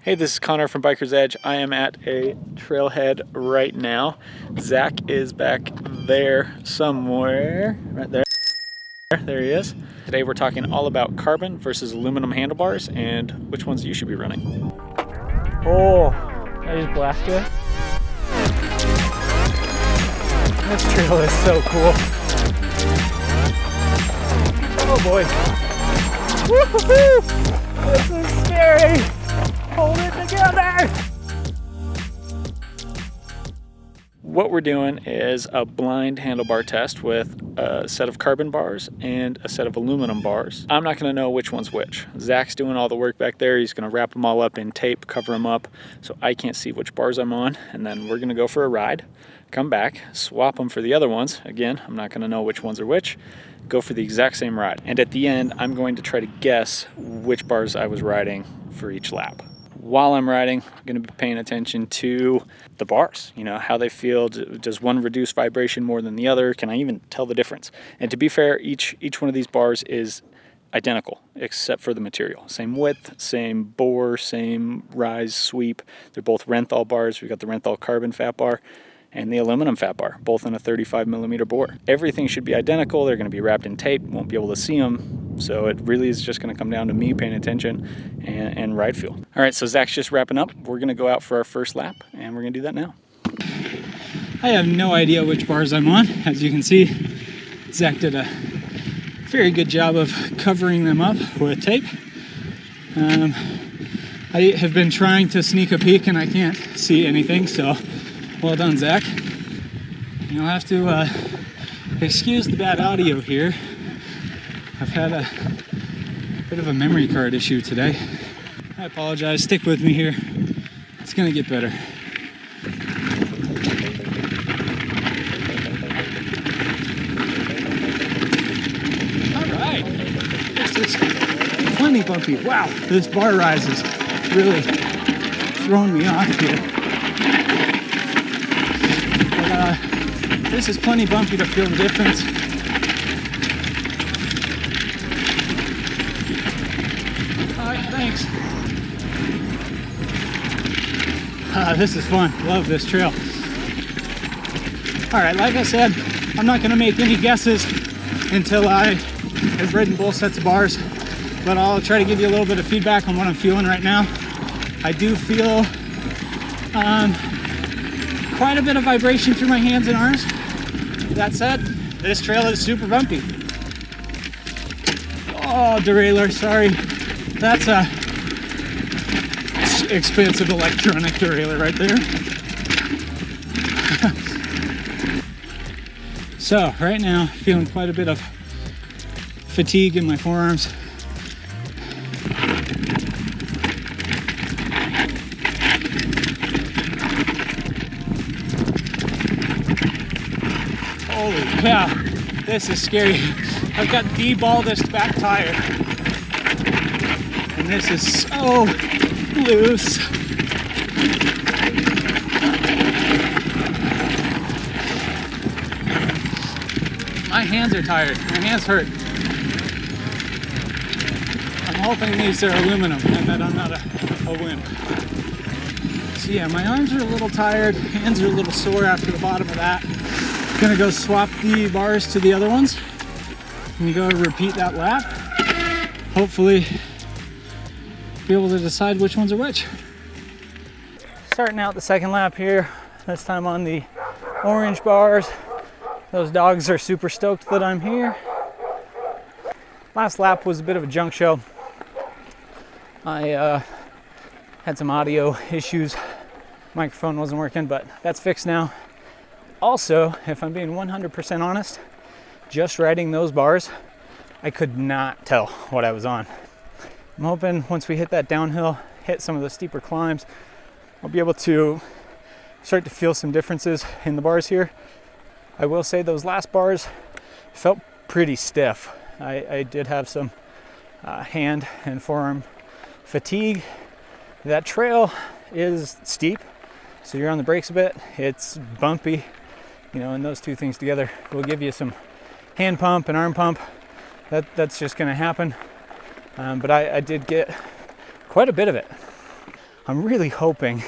Hey, this is Connor from Biker's Edge. I am at a trailhead right now. Zach is back there somewhere, right there. There he is. Today we're talking all about carbon versus aluminum handlebars and which ones you should be running. Oh, I just blasted it. This trail is so cool. Oh boy. Woo-hoo-hoo! This is scary. Hold it together. What we're doing is a blind handlebar test with a set of carbon bars and a set of aluminum bars. I'm not going to know which one's which. Zach's doing all the work back there. He's going to wrap them all up in tape, cover them up so I can't see which bars I'm on, and then we're going to go for a ride, come back, swap them for the other ones. Again, I'm not going to know which ones are which. Go for the exact same ride. And at the end, I'm going to try to guess which bars I was riding for each lap. While I'm riding, I'm going to be paying attention to the bars, you know, how they feel. Does one reduce vibration more than the other? Can I even tell the difference? And to be fair, each one of these bars is identical except for the material. Same width, same bore, same rise, sweep. They're both Renthal bars. We've got the Renthal carbon fat bar and the aluminum fat bar, both in a 35mm bore. Everything should be identical. They're going to be wrapped in tape. Won't be able to see them. So it really is just going to come down to me paying attention and ride feel. All right, so Zach's just wrapping up. We're going to go out for our first lap, and we're going to do that now. I have no idea which bars I'm on. As you can see, Zach did a very good job of covering them up with tape. I have been trying to sneak a peek, and I can't see anything, so well done, Zach. You'll have to excuse the bad audio here. I've had a bit of a memory card issue today. I apologize, stick with me here. It's gonna get better. All right, this is plenty bumpy. Wow, this bar rise is really throwing me off here. But this is plenty bumpy to feel the difference. Thanks. This is fun. Love this trail. All right, like I said, I'm not going to make any guesses until I have ridden both sets of bars, but I'll try to give you a little bit of feedback on what I'm feeling right now. I do feel quite a bit of vibration through my hands and arms. That said, this trail is super bumpy. Oh, derailleur, sorry. That's a expensive electronic derailleur right there. So right now, feeling quite a bit of fatigue in my forearms. Holy cow, this is scary. I've got the baldest back tire. And this is so loose. My hands are tired. My hands hurt. I'm hoping these are aluminum and that I'm not a wimp. So yeah, my arms are a little tired. Hands are a little sore after the bottom of that. Gonna go swap the bars to the other ones and go repeat that lap. Hopefully be able to decide which ones are which. Starting out the second lap here, this time on the orange bars. Those dogs are super stoked that I'm here. Last lap was a bit of a junk show. I had some audio issues. Microphone wasn't working, but that's fixed now. Also, if I'm being 100% honest, just riding those bars, I could not tell what I was on. I'm hoping once we hit that downhill, hit some of the steeper climbs, I'll be able to start to feel some differences in the bars here. I will say those last bars felt pretty stiff. I did have some hand and forearm fatigue. That trail is steep, so you're on the brakes a bit. It's bumpy, you know, and those two things together will give you some hand pump and arm pump. That's just going to happen. But I did get quite a bit of it. I'm really hoping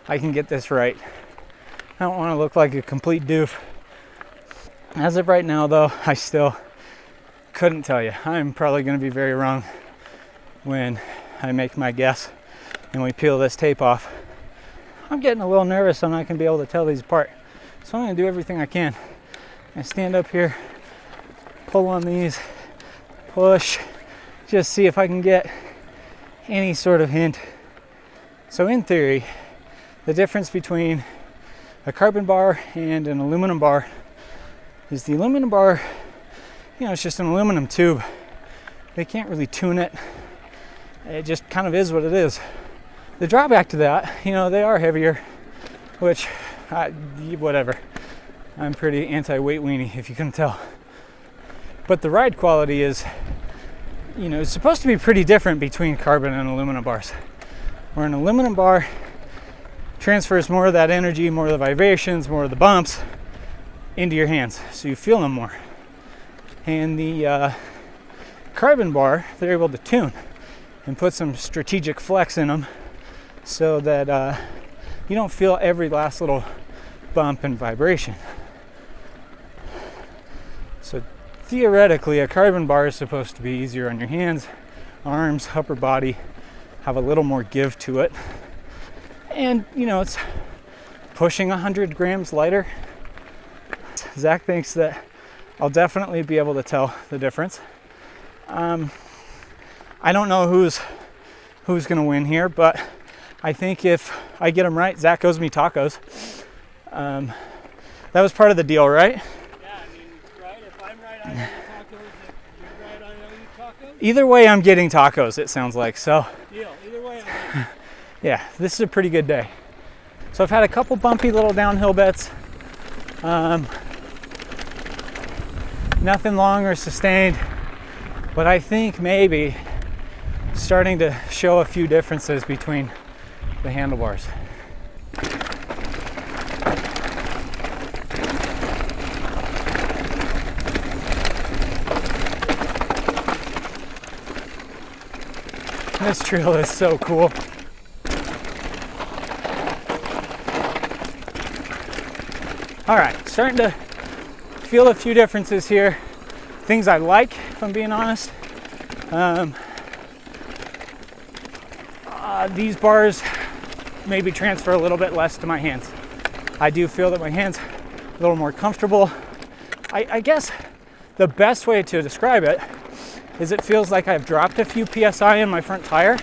I can get this right. I don't want to look like a complete doof. As of right now though, I still couldn't tell you. I'm probably going to be very wrong when I make my guess and we peel this tape off. I'm getting a little nervous I'm not going to be able to tell these apart. So I'm going to do everything I can. I stand up here, pull on these, push, just see if I can get any sort of hint. So in theory, the difference between a carbon bar and an aluminum bar is the aluminum bar, it's just an aluminum tube. They can't really tune it. It just kind of is what it is. The drawback to that, they are heavier, which, whatever. I'm pretty anti-weight weenie, if you couldn't tell. But the ride quality is, it's supposed to be pretty different between carbon and aluminum bars. Where an aluminum bar transfers more of that energy, more of the vibrations, more of the bumps into your hands, so you feel them more. And the carbon bar, they're able to tune and put some strategic flex in them so that you don't feel every last little bump and vibration. So theoretically, a carbon bar is supposed to be easier on your hands, arms, upper body, have a little more give to it. And, it's pushing 100 grams lighter. Zach thinks that I'll definitely be able to tell the difference. I don't know who's going to win here, but I think if I get them right, Zach owes me tacos. That was part of the deal, right? Yeah, right? If I'm right, I owe you tacos. If you're right, I owe you tacos. Either way, I'm getting tacos, it sounds like. So. Deal. Either way, I'm Yeah, this is a pretty good day. So I've had a couple bumpy little downhill bits. Nothing long or sustained, but I think maybe starting to show a few differences between the handlebars. This trail is so cool. All right, starting to feel a few differences here. Things I like, if I'm being honest. These bars maybe transfer a little bit less to my hands. I do feel that my hands are a little more comfortable. I guess the best way to describe it is it feels like I've dropped a few PSI in my front tire,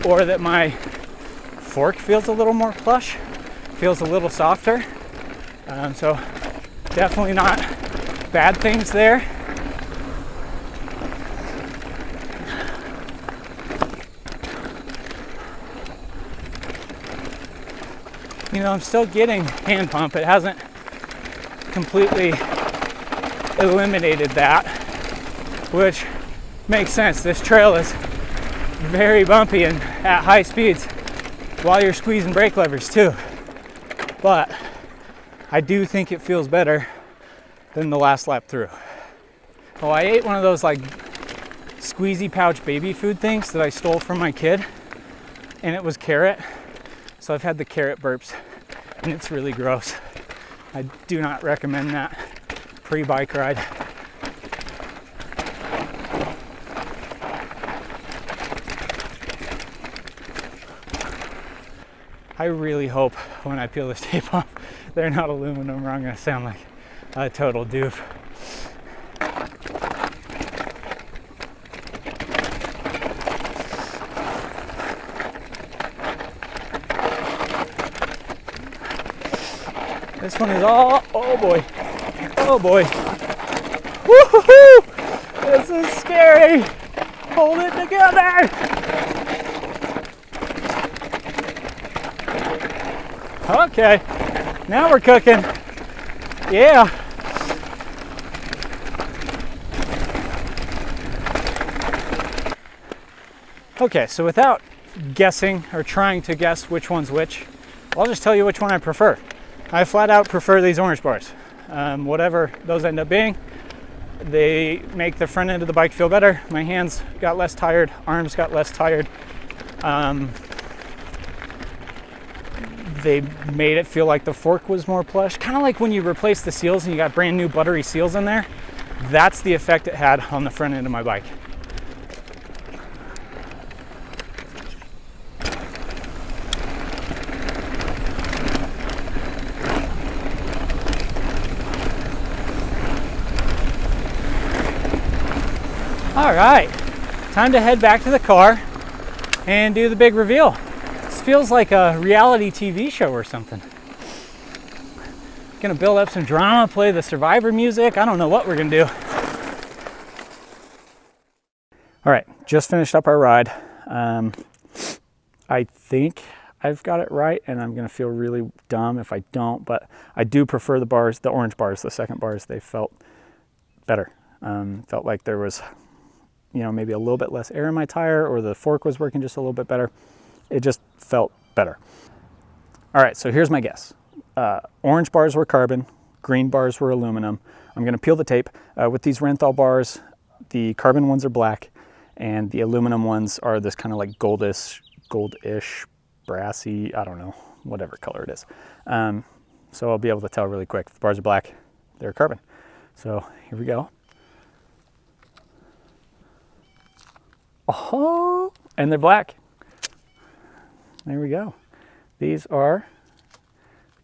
or that my fork feels a little more plush, feels a little softer. So definitely not bad things there. I'm still getting hand pump. It hasn't completely eliminated that, which makes sense. This trail is very bumpy and at high speeds while you're squeezing brake levers too. But I do think it feels better than the last lap through. Oh, I ate one of those like squeezy pouch baby food things that I stole from my kid, and it was carrot. So I've had the carrot burps, and it's really gross. I do not recommend that pre-bike ride. I really hope when I peel this tape off, they're not aluminum, or I'm gonna sound like a total doof. This one is all, oh boy, woo-hoo-hoo! This is scary. Hold it together. Okay, now we're cooking. Yeah. Okay, so without guessing or trying to guess which one's which, I'll just tell you which one I prefer. I flat out prefer these orange bars. Whatever those end up being, they make the front end of the bike feel better. My hands got less tired, arms got less tired. they made it feel like the fork was more plush. Kind of like when you replace the seals and you got brand new buttery seals in there. That's the effect it had on the front end of my bike. All right, time to head back to the car and do the big reveal. This feels like a reality TV show or something. Gonna build up some drama, play the Survivor music. I don't know what we're gonna do. All right, just finished up our ride. I think I've got it right, and I'm gonna feel really dumb if I don't, but I do prefer the bars, the orange bars, the second bars. They felt better. Felt like there was, you know, maybe a little bit less air in my tire, or the fork was working just a little bit better. It just felt better. All right, so here's my guess. Orange bars were carbon, green bars were aluminum. I'm gonna peel the tape. With these Renthal bars, the carbon ones are black, and the aluminum ones are this kind of like goldish, brassy, I don't know, whatever color it is. So I'll be able to tell really quick. If the bars are black, they're carbon. So here we go. Oh, and they're black. There we go. These are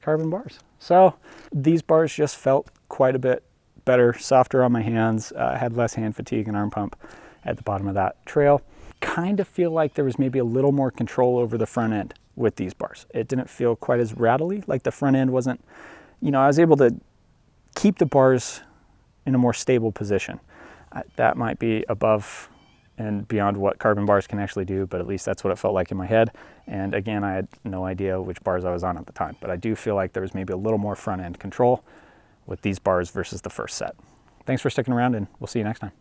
carbon bars. So these bars just felt quite a bit better, softer on my hands. Had less hand fatigue and arm pump at the bottom of that trail. Kind of feel like there was maybe a little more control over the front end with these bars. It didn't feel quite as rattly, like the front end wasn't, you know, I was able to keep the bars in a more stable position. That might be above and beyond what carbon bars can actually do, but at least that's what it felt like in my head. And again, I had no idea which bars I was on at the time, but I do feel like there was maybe a little more front end control with these bars versus the first set. Thanks for sticking around, and we'll see you next time.